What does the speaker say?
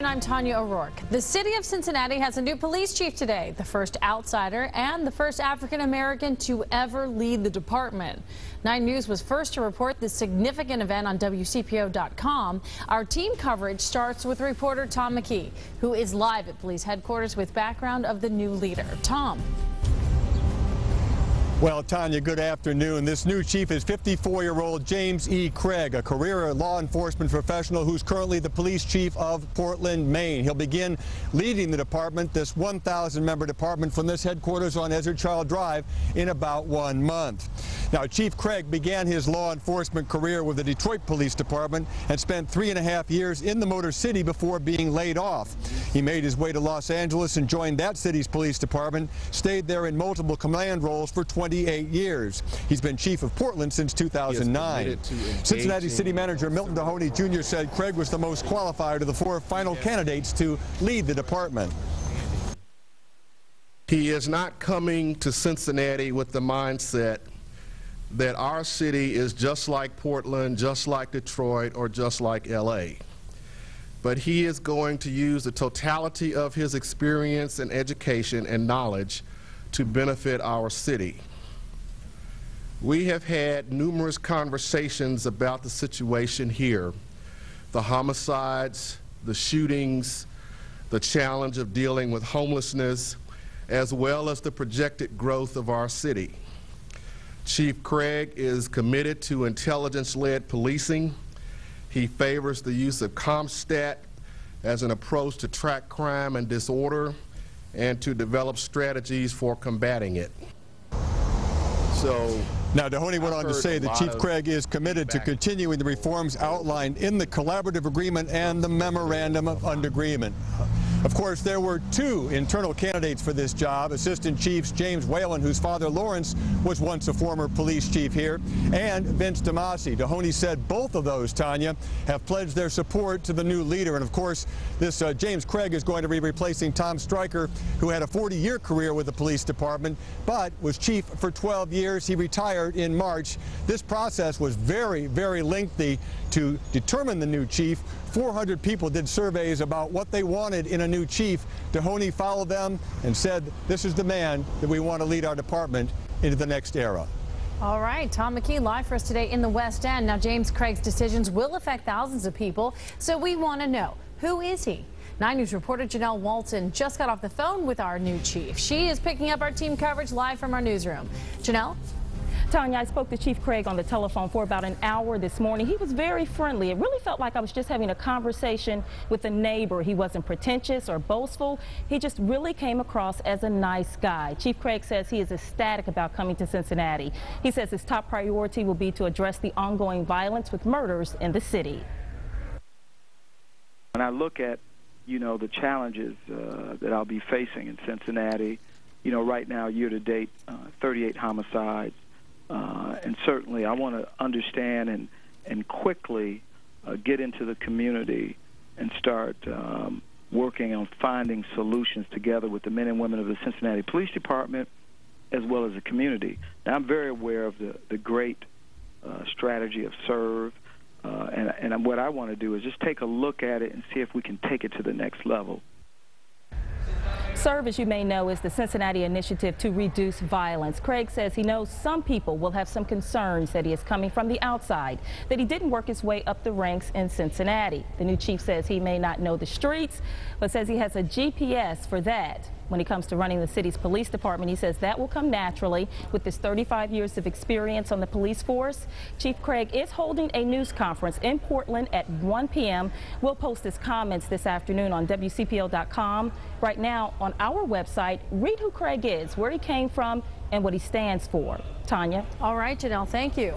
I'm Tanya O'Rourke. The city of Cincinnati has a new police chief today, the first outsider and the first African-American to ever lead the department. 9 News was first to report this significant event on WCPO.com. Our team coverage starts with reporter Tom McKee, who is live at police headquarters with background of the new leader. Tom. Well, Tanya, good afternoon. This new chief is 54-year-old James E. Craig, a career law enforcement professional who's currently the police chief of Portland, Maine. He'll begin leading the department, this 1,000-member department, from this headquarters on Ezra Child Drive in about 1 month. Now, Chief Craig began his law enforcement career with the Detroit Police Department and spent 3.5 years in the Motor City before being laid off. He made his way to Los Angeles and joined that city's police department, stayed there in multiple command roles for 28 years. He's been chief of Portland since 2009. Cincinnati City Manager Milton Mahoney Jr. said Craig was the most qualified of the 4 final candidates to lead the department. He is not coming to Cincinnati with the mindset that our city is just like Portland, just like Detroit, or just like LA. But he is going to use the totality of his experience and education and knowledge to benefit our city. We have had numerous conversations about the situation here, the homicides, the shootings, the challenge of dealing with homelessness, as well as the projected growth of our city. Chief Craig is committed to intelligence-led policing. He favors the use of CompStat as an approach to track crime and disorder and to develop strategies for combating it. Now, Mahoney went on to say that Chief Craig is committed to continuing the reforms outlined in the collaborative agreement and the memorandum of agreement. Of course, there were 2 internal candidates for this job, Assistant Chiefs James Whalen, whose father Lawrence was once a former police chief here, and Vince DeMasi. Mahoney said both of those, Tanya, have pledged their support to the new leader. And of course, this James Craig is going to be replacing Tom Stryker, who had a 40-year career with the police department, but was chief for 12 years. He retired in March. This process was very, very lengthy to determine the new chief. 400 people did surveys about what they wanted in a new chief. Mahoney followed them and said, this is the man that we want to lead our department into the next era. All right, Tom McKee live for us today in the West End. Now, James Craig's decisions will affect thousands of people, so we want to know, who is he? 9 News reporter Janelle Walton just got off the phone with our new chief. She is picking up our team coverage live from our newsroom. Janelle? Tanya, I spoke to Chief Craig on the telephone for about an hour this morning. He was very friendly. It really felt like I was just having a conversation with a neighbor. He wasn't pretentious or boastful. He just really came across as a nice guy. Chief Craig says he is ecstatic about coming to Cincinnati. He says his top priority will be to address the ongoing violence with murders in the city. When I look at, the challenges that I'll be facing in Cincinnati, right now, year to date, 38 homicides. And certainly I want to understand and quickly get into the community and start working on finding solutions together with the men and women of the Cincinnati Police Department as well as the community. Now, I'm very aware of the great strategy of SERVE, and what I want to do is just take a look at it and see if we can take it to the next level. SERVE, as you may know, is the Cincinnati initiative to reduce violence. Craig says he knows some people will have some concerns that he is coming from the outside, that he didn't work his way up the ranks in Cincinnati. The new chief says he may not know the streets, but says he has a GPS for that. When it comes to running the city's police department, he says that will come naturally with his 35 years of experience on the police force. Chief Craig is holding a news conference in Portland at 1 p.m. We'll post his comments this afternoon on WCPO.com. Right now on our website, read who Craig is, where he came from, and what he stands for. Tanya? All right, Janelle, thank you.